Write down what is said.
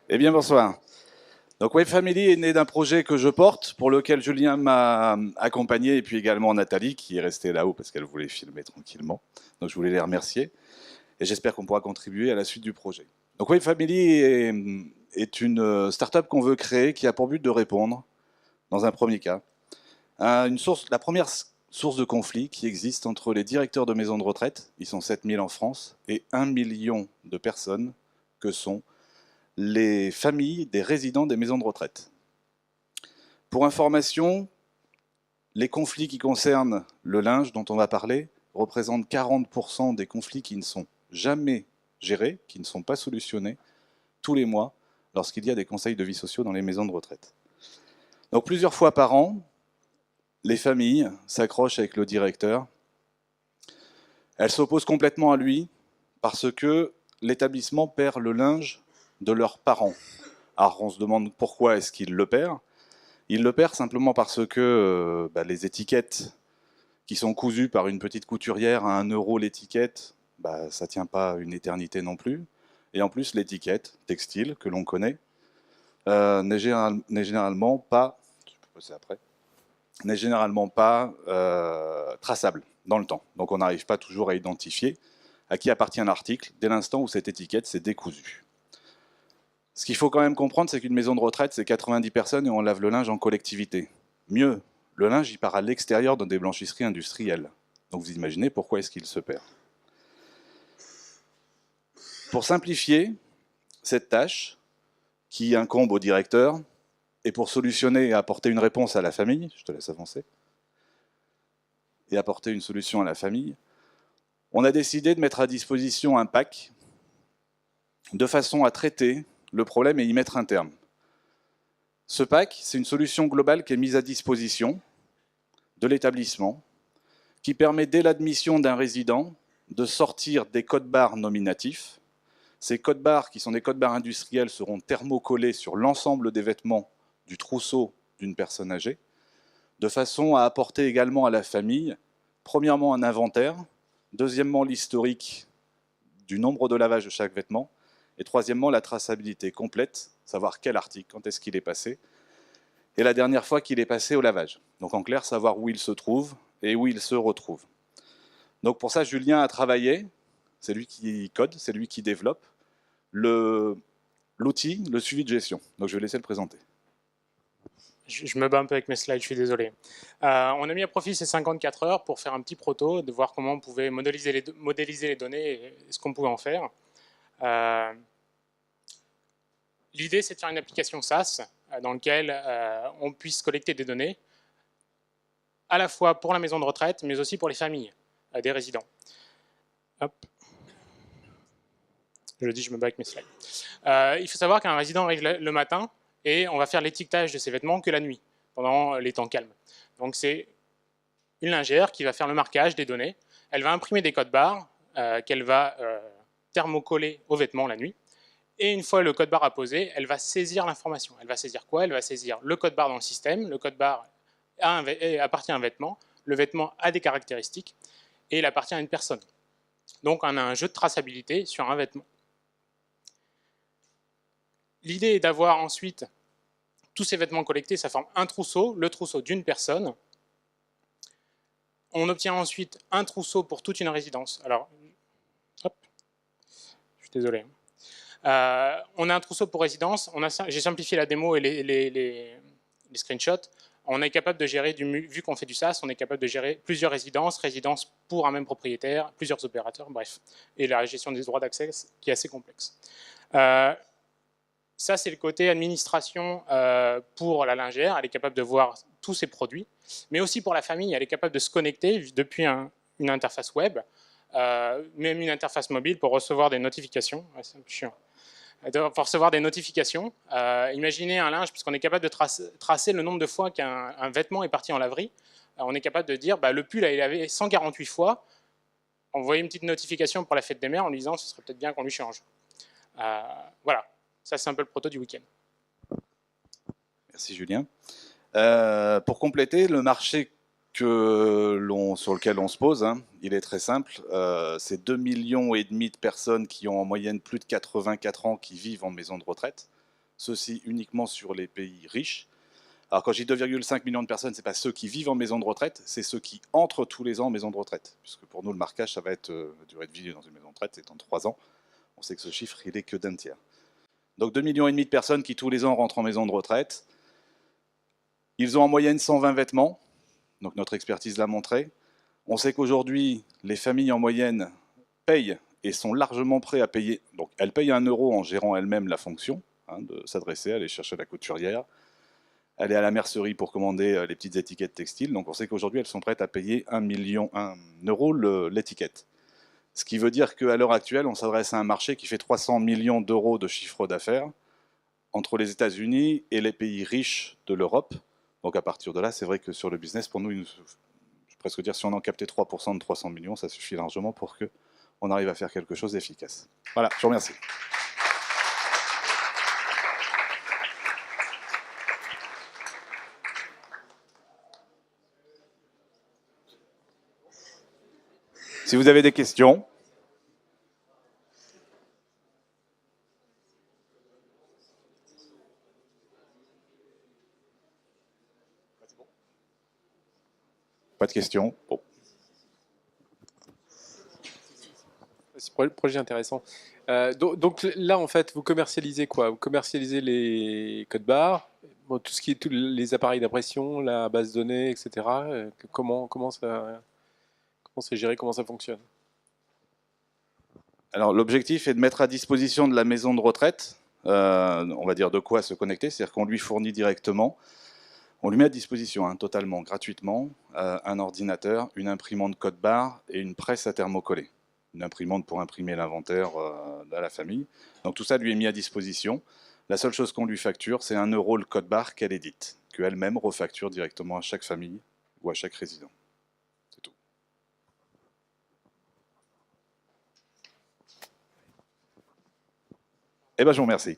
Eh bien, bonsoir. Donc, Wave Family est né d'un projet que je porte, pour lequel Julien m'a accompagné, et puis également Nathalie, qui est restée là-haut parce qu'elle voulait filmer tranquillement. Donc, je voulais les remercier, et j'espère qu'on pourra contribuer à la suite du projet. Donc, Wave Family est une start-up qu'on veut créer, qui a pour but de répondre, dans un premier cas, à la première source de conflit qui existe entre les directeurs de maisons de retraite, ils sont 7000 en France, et 1 million de personnes que sont les familles des résidents des maisons de retraite. Pour information, les conflits qui concernent le linge dont on va parler représentent 40% des conflits qui ne sont jamais gérés, qui ne sont pas solutionnés tous les mois lorsqu'il y a des conseils de vie sociaux dans les maisons de retraite. Donc plusieurs fois par an, les familles s'accrochent avec le directeur. Elles s'opposent complètement à lui parce que l'établissement perd le linge de leurs parents. Alors on se demande pourquoi est-ce qu'il le perd. Il le perd simplement parce que les étiquettes qui sont cousues par une petite couturière à 1 € l'étiquette, ça ne tient pas une éternité non plus. Et en plus, l'étiquette textile que l'on connaît n'est généralement pas, je peux passer après, n'est généralement pas traçable dans le temps. Donc on n'arrive pas toujours à identifier à qui appartient l'article dès l'instant où cette étiquette s'est décousue. Ce qu'il faut quand même comprendre, c'est qu'une maison de retraite, c'est 90 personnes et on lave le linge en collectivité. Mieux, le linge, il part à l'extérieur dans des blanchisseries industrielles. Donc vous imaginez pourquoi est-ce qu'il se perd. Pour simplifier cette tâche qui incombe au directeur, et pour solutionner et apporter une réponse à la famille, je te laisse avancer, et apporter une solution à la famille, on a décidé de mettre à disposition un pack de façon à traiter le problème et y mettre un terme. Ce pack, c'est une solution globale qui est mise à disposition de l'établissement, qui permet dès l'admission d'un résident de sortir des codes-barres nominatifs. Ces codes-barres, qui sont des codes-barres industriels, seront thermocollés sur l'ensemble des vêtements du trousseau d'une personne âgée, de façon à apporter également à la famille, premièrement, un inventaire, deuxièmement, l'historique du nombre de lavages de chaque vêtement, et troisièmement, la traçabilité complète, savoir quel article, quand est-ce qu'il est passé, et la dernière fois qu'il est passé au lavage. Donc en clair, savoir où il se trouve et où il se retrouve. Donc pour ça, Julien a travaillé, c'est lui qui code, c'est lui qui développe l'outil, le suivi de gestion. Donc je vais laisser le présenter. Je me bats un peu avec mes slides, je suis désolé. On a mis à profit ces 54 heures pour faire un petit proto, de voir comment on pouvait modéliser les données et ce qu'on pouvait en faire. L'idée, c'est de faire une application SaaS dans laquelle on puisse collecter des données, à la fois pour la maison de retraite, mais aussi pour les familles des résidents. Hop. Je le dis, je me bats avec mes slides. Il faut savoir qu'un résident arrive le matin et on va faire l'étiquetage de ses vêtements que la nuit, pendant les temps calmes. Donc c'est une lingère qui va faire le marquage des données. Elle va imprimer des codes barres qu'elle va thermocoller aux vêtements la nuit. Et une fois le code barre apposé, elle va saisir l'information. Elle va saisir quoi? Elle va saisir le code barre dans le système. Le code barre appartient à un vêtement. Le vêtement a des caractéristiques et il appartient à une personne. Donc on a un jeu de traçabilité sur un vêtement. L'idée est d'avoir ensuite tous ces vêtements collectés, ça forme un trousseau, le trousseau d'une personne. On obtient ensuite un trousseau pour toute une résidence. Alors, hop, je suis désolé. On a un trousseau pour résidence. J'ai simplifié la démo et les screenshots. On est capable de gérer, vu qu'on fait du SaaS, on est capable de gérer plusieurs résidences pour un même propriétaire, plusieurs opérateurs, bref. Et la gestion des droits d'accès qui est assez complexe. Ça, c'est le côté administration pour la lingère. Elle est capable de voir tous ses produits. Mais aussi pour la famille, elle est capable de se connecter depuis une interface web, même une interface mobile pour recevoir des notifications. Ouais, c'est un peu chiant. Pour recevoir des notifications. Imaginez un linge, puisqu'on est capable de tracer le nombre de fois qu'un vêtement est parti en laverie. On est capable de dire, le pull a été lavé 148 fois. Envoyer une petite notification pour la fête des mères en lui disant, ce serait peut-être bien qu'on lui change. Voilà. Ça, c'est un peu le proto du week-end. Merci Julien. Pour compléter, le marché sur lequel on se pose, il est très simple. C'est 2,5 millions de personnes qui ont en moyenne plus de 84 ans qui vivent en maison de retraite. Ceci uniquement sur les pays riches. Alors quand je dis 2,5 millions de personnes, ce n'est pas ceux qui vivent en maison de retraite, c'est ceux qui entrent tous les ans en maison de retraite. Puisque pour nous, le marquage, ça va être la durée de vie dans une maison de retraite, c'est en 3 ans. On sait que ce chiffre, il est que d'un tiers. Donc 2,5 millions de personnes qui tous les ans rentrent en maison de retraite. Ils ont en moyenne 120 vêtements, donc notre expertise l'a montré. On sait qu'aujourd'hui, les familles en moyenne payent et sont largement prêts à payer. Donc elles payent 1 euro en gérant elles-mêmes la fonction, de s'adresser, aller chercher la couturière, aller à la mercerie pour commander les petites étiquettes textiles. Donc on sait qu'aujourd'hui, elles sont prêtes à payer 1 euro l'étiquette. Ce qui veut dire qu'à l'heure actuelle, on s'adresse à un marché qui fait 300 millions d'euros de chiffre d'affaires entre les États-Unis et les pays riches de l'Europe. Donc à partir de là, c'est vrai que sur le business, pour nous, je vais presque dire, si on en captait 3% de 300 millions, ça suffit largement pour qu'on arrive à faire quelque chose d'efficace. Voilà, je vous remercie. Si vous avez des questions. Pas de questions? Bon. Projet intéressant. Donc là, en fait, vous commercialisez quoi? Vous commercialisez les codes barres, bon, tout ce qui est tous les appareils d'impression, la base de données, etc. Comment c'est géré, comment ça fonctionne? Alors l'objectif est de mettre à disposition de la maison de retraite, on va dire de quoi se connecter, c'est-à-dire qu'on lui fournit directement, on lui met à disposition totalement gratuitement un ordinateur, une imprimante code barre et une presse à thermocoller. Une imprimante pour imprimer l'inventaire à la famille. Donc tout ça lui est mis à disposition. La seule chose qu'on lui facture, c'est 1 euro le code barre qu'elle édite, qu'elle-même refacture directement à chaque famille ou à chaque résident. C'est tout. Eh bien, je vous remercie.